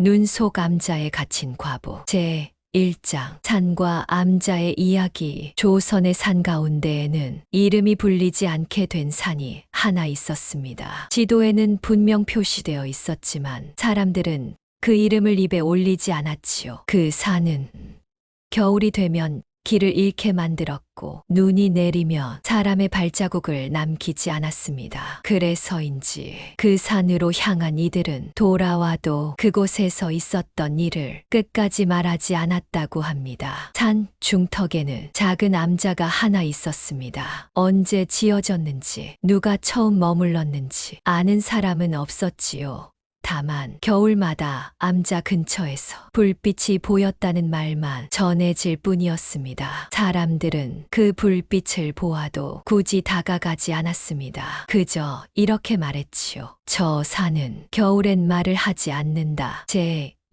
눈 속 암자에 갇힌 과부 제 1장 산과 암자의 이야기. 조선의 산 가운데에는 이름이 불리지 않게 된 산이 하나 있었습니다. 지도에는 분명 표시되어 있었지만 사람들은 그 이름을 입에 올리지 않았지요. 그 산은 겨울이 되면 길을 잃게 만들었고 눈이 내리며 사람의 발자국을 남기지 않았습니다. 그래서인지 그 산으로 향한 이들은 돌아와도 그곳에서 있었던 일을 끝까지 말하지 않았다고 합니다. 산 중턱에는 작은 암자가 하나 있었습니다. 언제 지어졌는지 누가 처음 머물렀는지 아는 사람은 없었지요. 다만 겨울마다 암자 근처에서 불빛이 보였다는 말만 전해질 뿐이었습니다. 사람들은 그 불빛을 보아도 굳이 다가가지 않았습니다. 그저 이렇게 말했지요. 저 산은 겨울엔 말을 하지 않는다.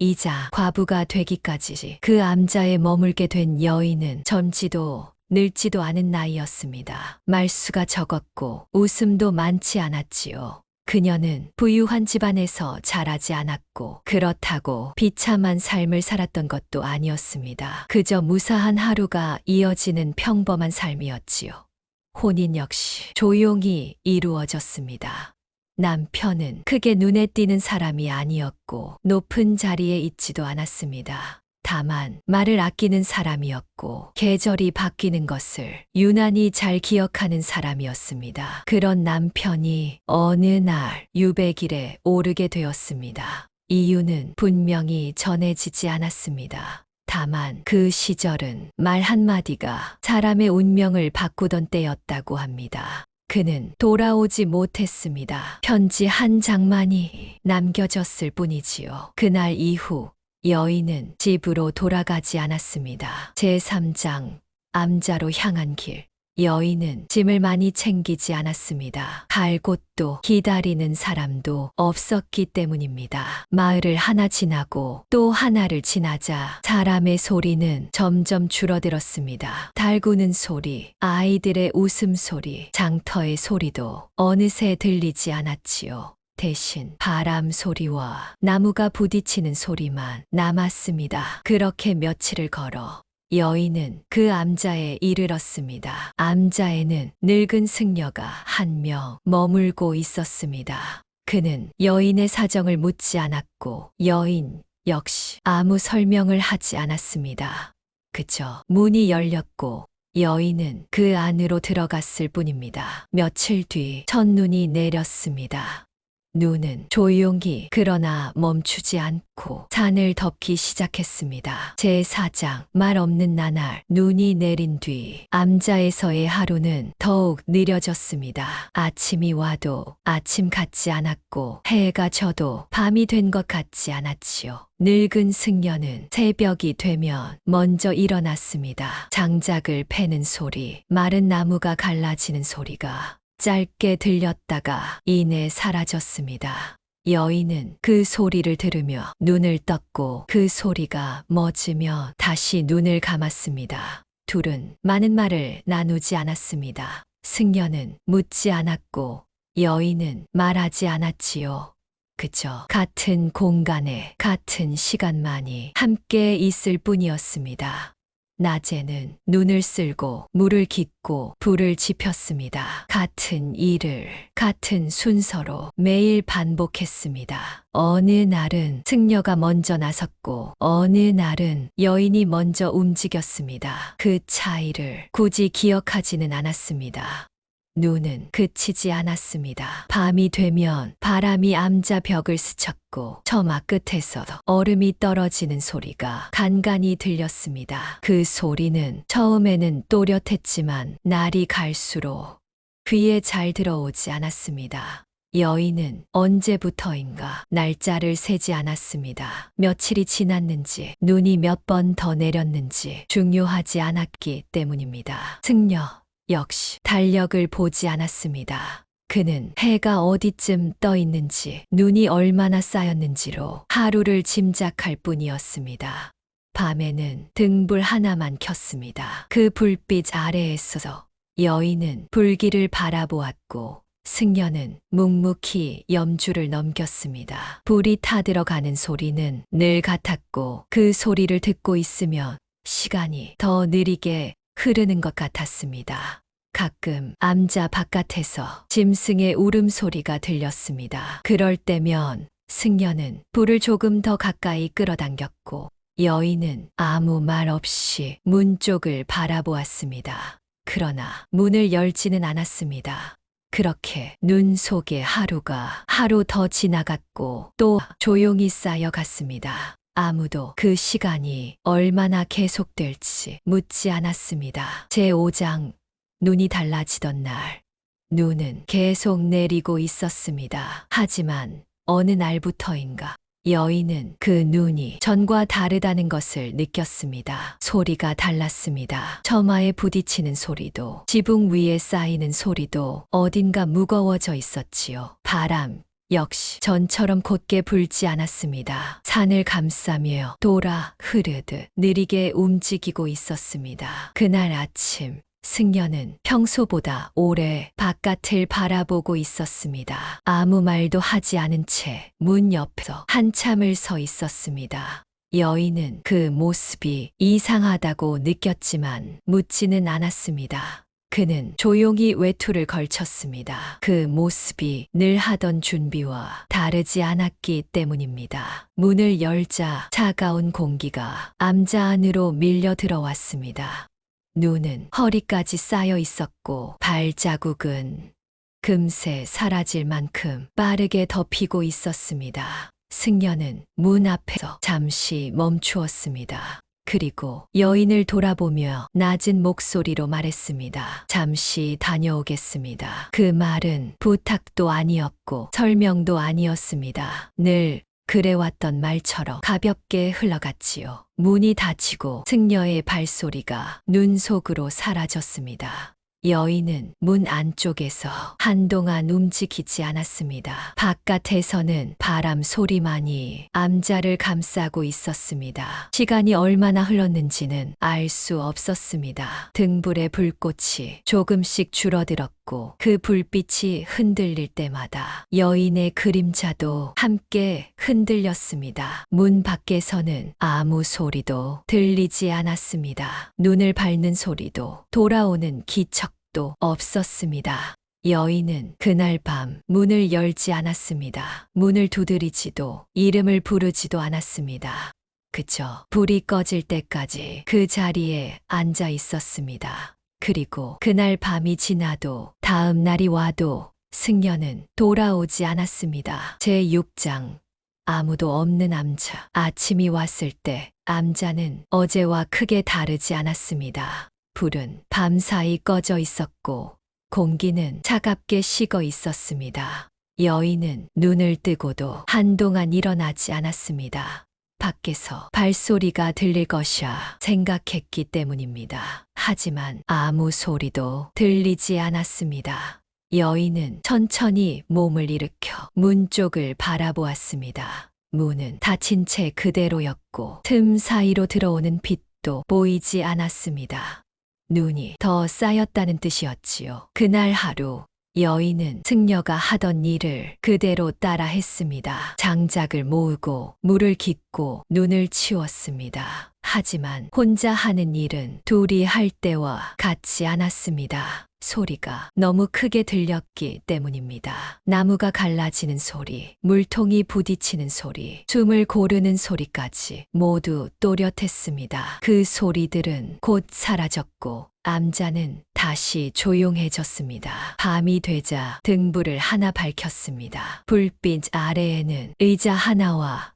이자 과부가 되기까지 그 암자에 머물게 된 여인은 젊지도 늙지도 않은 나이였습니다. 말수가 적었고 웃음도 많지 않았지요. 그녀는 부유한 집안에서 자라지 않았고 그렇다고 비참한 삶을 살았던 것도 아니었습니다. 그저 무사한 하루가 이어지는 평범한 삶이었지요. 혼인 역시 조용히 이루어졌습니다. 남편은 크게 눈에 띄는 사람이 아니었고 높은 자리에 있지도 않았습니다. 다만 말을 아끼는 사람이었고 계절이 바뀌는 것을 유난히 잘 기억하는 사람이었습니다. 그런 남편이 어느 날 유배길에 오르게 되었습니다. 이유는 분명히 전해지지 않았습니다. 다만 그 시절은 말 한마디가 사람의 운명을 바꾸던 때였다고 합니다. 그는 돌아오지 못했습니다. 편지 한 장만이 남겨졌을 뿐이지요. 그날 이후 여인은 집으로 돌아가지 않았습니다. 제3장 암자로 향한 길. 여인은 짐을 많이 챙기지 않았습니다. 갈 곳도 기다리는 사람도 없었기 때문입니다. 마을을 하나 지나고 또 하나를 지나자 사람의 소리는 점점 줄어들었습니다. 달구는 소리, 아이들의 웃음소리, 장터의 소리도 어느새 들리지 않았지요. 대신 바람 소리와 나무가 부딪히는 소리만 남았습니다. 그렇게 며칠을 걸어 여인은 그 암자에 이르렀습니다. 암자에는 늙은 승려가 한 명 머물고 있었습니다. 그는 여인의 사정을 묻지 않았고 여인 역시 아무 설명을 하지 않았습니다. 그저 문이 열렸고 여인은 그 안으로 들어갔을 뿐입니다. 며칠 뒤 첫눈이 내렸습니다. 눈은 조용히 그러나 멈추지 않고 산을 덮기 시작했습니다. 제4장 말 없는 나날. 눈이 내린 뒤 암자에서의 하루는 더욱 느려졌습니다. 아침이 와도 아침 같지 않았고 해가 져도 밤이 된 것 같지 않았지요. 늙은 승려는 새벽이 되면 먼저 일어났습니다. 장작을 패는 소리, 마른 나무가 갈라지는 소리가 짧게 들렸다가 이내 사라졌습니다. 여인은 그 소리를 들으며 눈을 떴고 그 소리가 멎으며 다시 눈을 감았습니다. 둘은 많은 말을 나누지 않았습니다. 승려는 묻지 않았고 여인은 말하지 않았지요. 그저 같은 공간에 같은 시간만이 함께 있을 뿐이었습니다. 낮에는 눈을 쓸고 물을 깃고 불을 지폈습니다. 같은 일을 같은 순서로 매일 반복했습니다. 어느 날은 승려가 먼저 나섰고 어느 날은 여인이 먼저 움직였습니다. 그 차이를 굳이 기억하지는 않았습니다. 눈은 그치지 않았습니다. 밤이 되면 바람이 암자 벽을 스쳤고 처마 끝에서 얼음이 떨어지는 소리가 간간이 들렸습니다. 그 소리는 처음에는 또렷했지만 날이 갈수록 귀에 잘 들어오지 않았습니다. 여인은 언제부터인가 날짜를 세지 않았습니다. 며칠이 지났는지 눈이 몇 번 더 내렸는지 중요하지 않았기 때문입니다. 승려 역시 달력을 보지 않았습니다. 그는 해가 어디쯤 떠 있는지 눈이 얼마나 쌓였는지로 하루를 짐작할 뿐이었습니다. 밤에는 등불 하나만 켰습니다. 그 불빛 아래에서 여인은 불길을 바라보았고 승려는 묵묵히 염주를 넘겼습니다. 불이 타들어가는 소리는 늘 같았고 그 소리를 듣고 있으면 시간이 더 느리게 흐르는 것 같았습니다. 가끔 암자 바깥에서 짐승의 울음소리가 들렸습니다. 그럴 때면 승려는 불을 조금 더 가까이 끌어당겼고 여인은 아무 말 없이 문 쪽을 바라보았습니다. 그러나 문을 열지는 않았습니다. 그렇게 눈 속에 하루가 하루 더 지나갔고 또 조용히 쌓여갔습니다. 아무도 그 시간이 얼마나 계속될지 묻지 않았습니다. 제5장 눈이 달라지던 날. 눈은 계속 내리고 있었습니다. 하지만 어느 날부터인가 여인은 그 눈이 전과 다르다는 것을 느꼈습니다. 소리가 달랐습니다. 처마에 부딪히는 소리도 지붕 위에 쌓이는 소리도 어딘가 무거워져 있었지요. 바람 역시 전처럼 곧게 불지 않았습니다. 산을 감싸며 돌아 흐르듯 느리게 움직이고 있었습니다. 그날 아침 승려는 평소보다 오래 바깥을 바라보고 있었습니다. 아무 말도 하지 않은 채 문 옆에서 한참을 서 있었습니다. 여인은 그 모습이 이상하다고 느꼈지만 묻지는 않았습니다. 그는 조용히 외투를 걸쳤습니다. 그 모습이 늘 하던 준비와 다르지 않았기 때문입니다. 문을 열자 차가운 공기가 암자 안으로 밀려 들어왔습니다. 눈은 허리까지 쌓여 있었고 발자국은 금세 사라질 만큼 빠르게 덮이고 있었습니다. 승려는 문 앞에서 잠시 멈추었습니다. 그리고 여인을 돌아보며 낮은 목소리로 말했습니다. 잠시 다녀오겠습니다. 그 말은 부탁도 아니었고 설명도 아니었습니다. 늘 그래왔던 말처럼 가볍게 흘러갔지요. 문이 닫히고 승려의 발소리가 눈 속으로 사라졌습니다. 여인은 문 안쪽에서 한동안 움직이지 않았습니다. 바깥에서는 바람 소리만이 암자를 감싸고 있었습니다. 시간이 얼마나 흘렀는지는 알 수 없었습니다. 등불의 불꽃이 조금씩 줄어들었고 그 불빛이 흔들릴 때마다 여인의 그림자도 함께 흔들렸습니다. 문 밖에서는 아무 소리도 들리지 않았습니다. 눈을 밟는 소리도 돌아오는 기척도 없었습니다. 여인은 그날 밤 문을 열지 않았습니다. 문을 두드리지도 이름을 부르지도 않았습니다. 그저 불이 꺼질 때까지 그 자리에 앉아 있었습니다. 그리고 그날 밤이 지나도 다음 날이 와도 승려는 돌아오지 않았습니다. 제6장 아무도 없는 암자. 아침이 왔을 때 암자는 어제와 크게 다르지 않았습니다. 불은 밤사이 꺼져 있었고 공기는 차갑게 식어 있었습니다. 여인은 눈을 뜨고도 한동안 일어나지 않았습니다. 밖에서 발소리가 들릴 것이야 생각했기 때문입니다. 하지만 아무 소리도 들리지 않았습니다. 여인은 천천히 몸을 일으켜 문 쪽을 바라보았습니다. 문은 닫힌 채 그대로였고 틈 사이로 들어오는 빛도 보이지 않았습니다. 눈이 더 쌓였다는 뜻이었지요. 그날 하루 여인은 승려가 하던 일을 그대로 따라 했습니다. 장작을 모으고 물을 깃고 눈을 치웠습니다. 하지만 혼자 하는 일은 둘이 할 때와 같지 않았습니다. 소리가 너무 크게 들렸기 때문입니다. 나무가 갈라지는 소리, 물통이 부딪히는 소리, 숨을 고르는 소리까지 모두 또렷했습니다. 그 소리들은 곧 사라졌고 암자는 다시 조용해졌습니다. 밤이 되자 등불을 하나 밝혔습니다. 불빛 아래에는 의자 하나와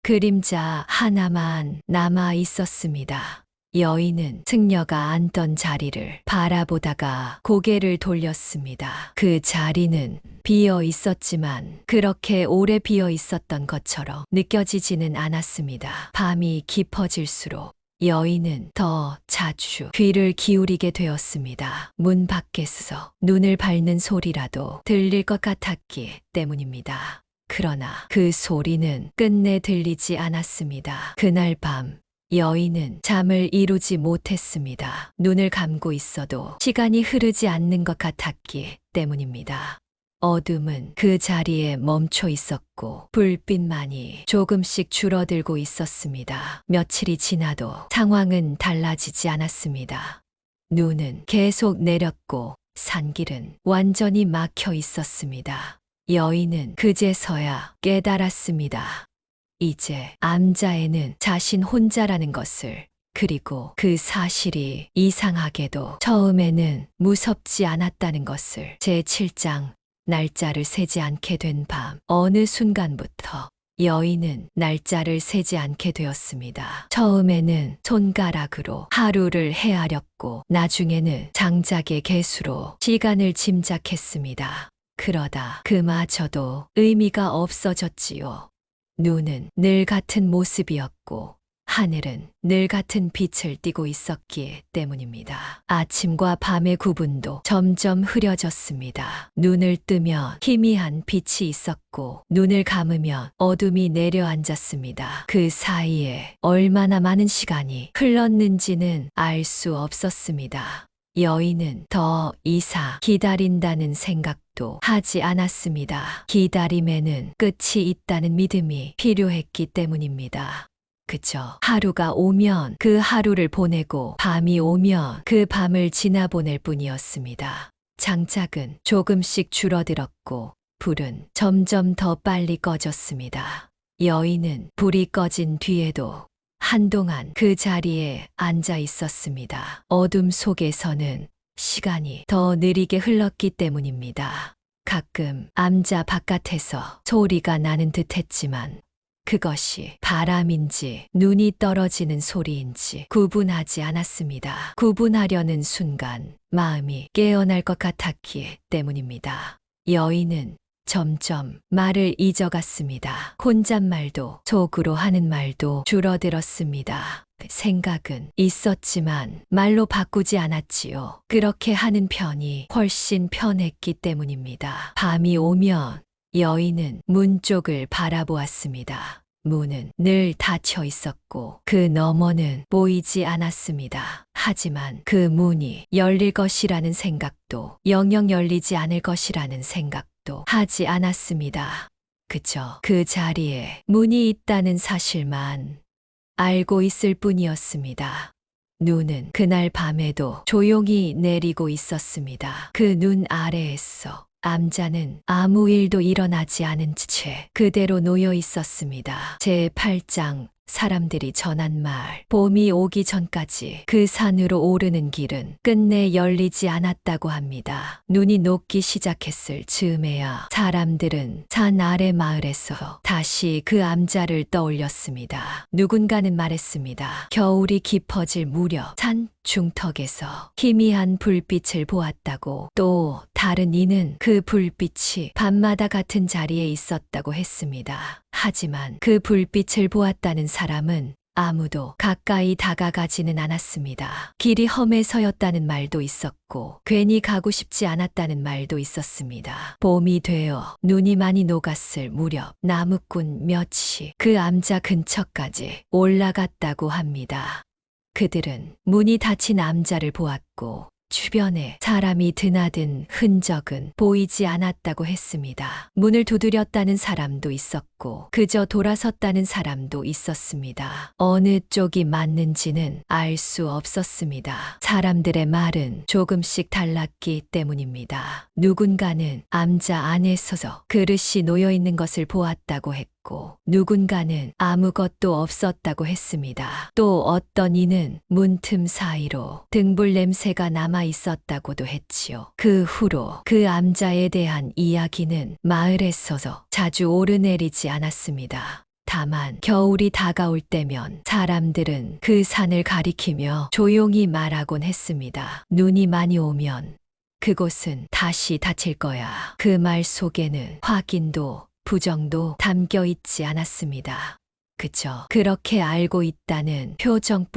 그림자 하나만 남아 있었습니다. 여인은 승려가 앉던 자리를 바라보다가 고개를 돌렸습니다. 그 자리는 비어 있었지만 그렇게 오래 비어 있었던 것처럼 느껴지지는 않았습니다. 밤이 깊어질수록 여인은 더 자주 귀를 기울이게 되었습니다. 문 밖에서 눈을 밟는 소리라도 들릴 것 같았기 때문입니다. 그러나 그 소리는 끝내 들리지 않았습니다. 그날 밤 여인은 잠을 이루지 못했습니다. 눈을 감고 있어도 시간이 흐르지 않는 것 같았기 때문입니다. 어둠은 그 자리에 멈춰 있었고 불빛만이 조금씩 줄어들고 있었습니다. 며칠이 지나도 상황은 달라지지 않았습니다. 눈은 계속 내렸고 산길은 완전히 막혀 있었습니다. 여인은 그제서야 깨달았습니다. 이제 암자에는 자신 혼자라는 것을, 그리고 그 사실이 이상하게도 처음에는 무섭지 않았다는 것을. 제7장 날짜를 세지 않게 된 밤. 어느 순간부터 여인은 날짜를 세지 않게 되었습니다. 처음에는 손가락으로 하루를 헤아렸고 나중에는 장작의 개수로 시간을 짐작했습니다. 그러다 그마저도 의미가 없어졌지요. 눈은 늘 같은 모습이었고 하늘은 늘 같은 빛을 띠고 있었기 때문입니다. 아침과 밤의 구분도 점점 흐려졌습니다. 눈을 뜨면 희미한 빛이 있었고 눈을 감으면 어둠이 내려앉았습니다. 그 사이에 얼마나 많은 시간이 흘렀는지는 알 수 없었습니다. 여인은 더 이상 기다린다는 생각도 하지 않았습니다. 기다림에는 끝이 있다는 믿음이 필요했기 때문입니다. 그저 하루가 오면 그 하루를 보내고 밤이 오면 그 밤을 지나보낼 뿐이었습니다. 장작은 조금씩 줄어들었고 불은 점점 더 빨리 꺼졌습니다. 여인은 불이 꺼진 뒤에도 한동안 그 자리에 앉아 있었습니다. 어둠 속에서는 시간이 더 느리게 흘렀기 때문입니다. 가끔 암자 바깥에서 소리가 나는 듯 했지만 그것이 바람인지 눈이 떨어지는 소리인지 구분하지 않았습니다. 구분하려는 순간 마음이 깨어날 것 같았기 때문입니다. 여인은 점점 말을 잊어갔습니다. 혼잣말도 속으로 하는 말도 줄어들었습니다. 생각은 있었지만 말로 바꾸지 않았지요. 그렇게 하는 편이 훨씬 편했기 때문입니다. 밤이 오면 여인은 문 쪽을 바라보았습니다. 문은 늘 닫혀 있었고 그 너머는 보이지 않았습니다. 하지만 그 문이 열릴 것이라는 생각도 영영 열리지 않을 것이라는 생각도 하지 않았습니다. 그저 그 자리에 문이 있다는 사실만 알고 있을 뿐이었습니다. 눈은 그날 밤에도 조용히 내리고 있었습니다. 그 눈 아래에서 암자는 아무 일도 일어나지 않은 채 그대로 놓여 있었습니다. 제8장 사람들이 전한 말. 봄이 오기 전까지 그 산으로 오르는 길은 끝내 열리지 않았다고 합니다. 눈이 녹기 시작했을 즈음에야 사람들은 산 아래 마을에서 다시 그 암자를 떠올렸습니다. 누군가는 말했습니다. 겨울이 깊어질 무렵 산 중턱에서 희미한 불빛을 보았다고. 또 다른 이는 그 불빛이 밤마다 같은 자리에 있었다고 했습니다. 하지만 그 불빛을 보았다는 사람은 아무도 가까이 다가가지는 않았습니다. 길이 험해서였다는 말도 있었고 괜히 가고 싶지 않았다는 말도 있었습니다. 봄이 되어 눈이 많이 녹았을 무렵 나무꾼 몇이 그 암자 근처까지 올라갔다고 합니다. 그들은 문이 닫힌 암자를 보았고 주변에 사람이 드나든 흔적은 보이지 않았다고 했습니다. 문을 두드렸다는 사람도 있었고 그저 돌아섰다는 사람도 있었습니다. 어느 쪽이 맞는지는 알 수 없었습니다. 사람들의 말은 조금씩 달랐기 때문입니다. 누군가는 암자 안에 서서 그릇이 놓여 있는 것을 보았다고 했고 누군가는 아무것도 없었다고 했습니다. 또 어떤 이는 문틈 사이로 등불 냄새가 남아 있었다고도 했지요. 그 후로 그 암자에 대한 이야기는 마을에서 자주 오르내리지 않았습니다. 다만 겨울이 다가올 때면 사람들은 그 산을 가리키며 조용히 말하곤 했습니다. 눈이 많이 오면 그곳은 다시 닫힐 거야. 그 말 속에는 확인도 부정도 담겨 있지 않았습니다. 그저 그렇게 알고 있다는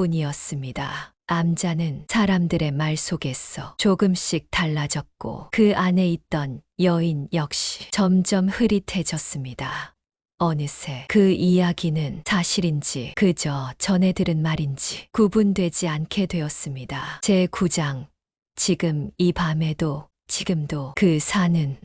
표정뿐이었습니다. 암자는 사람들의 말 속에서 조금씩 달라졌고 그 안에 있던 여인 역시 점점 흐릿해졌습니다. 어느새 그 이야기는 사실인지 그저 전해 들은 말인지 구분되지 않게 되었습니다. 제9장. 지금 이 밤에도 지금도 그 산은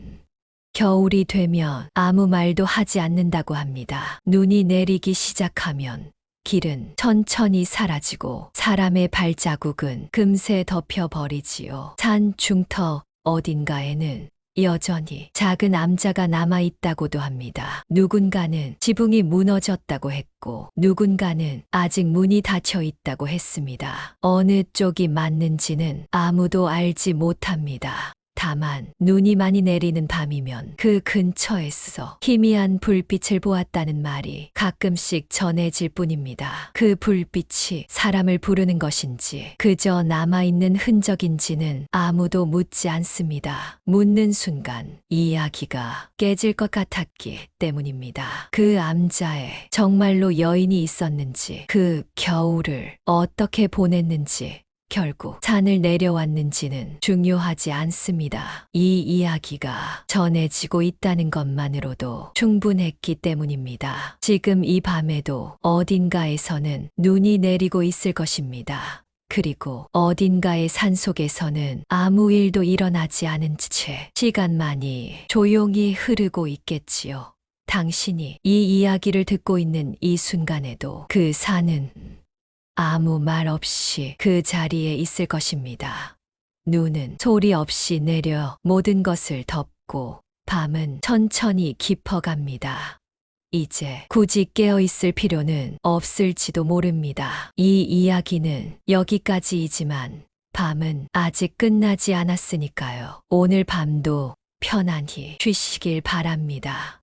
겨울이 되면 아무 말도 하지 않는다고 합니다. 눈이 내리기 시작하면 길은 천천히 사라지고 사람의 발자국은 금세 덮여버리지요. 산 중터 어딘가에는 여전히 작은 암자가 남아있다고도 합니다. 누군가는 지붕이 무너졌다고 했고 누군가는 아직 문이 닫혀 있다고 했습니다. 어느 쪽이 맞는지는 아무도 알지 못합니다. 다만 눈이 많이 내리는 밤이면 그 근처에서 희미한 불빛을 보았다는 말이 가끔씩 전해질 뿐입니다. 그 불빛이 사람을 부르는 것인지 그저 남아있는 흔적인지는 아무도 묻지 않습니다. 묻는 순간 이야기가 깨질 것 같았기 때문입니다. 그 암자에 정말로 여인이 있었는지 그 겨울을 어떻게 보냈는지 결국 산을 내려왔는지는 중요하지 않습니다. 이 이야기가 전해지고 있다는 것만으로도 충분했기 때문입니다. 지금 이 밤에도 어딘가에서는 눈이 내리고 있을 것입니다. 그리고 어딘가의 산속에서는 아무 일도 일어나지 않은 채 시간만이 조용히 흐르고 있겠지요. 당신이 이 이야기를 듣고 있는 이 순간에도 그 산은 아무 말 없이 그 자리에 있을 것입니다. 눈은 소리 없이 내려 모든 것을 덮고 밤은 천천히 깊어갑니다. 이제 굳이 깨어 있을 필요는 없을지도 모릅니다. 이 이야기는 여기까지이지만 밤은 아직 끝나지 않았으니까요. 오늘 밤도 편안히 쉬시길 바랍니다.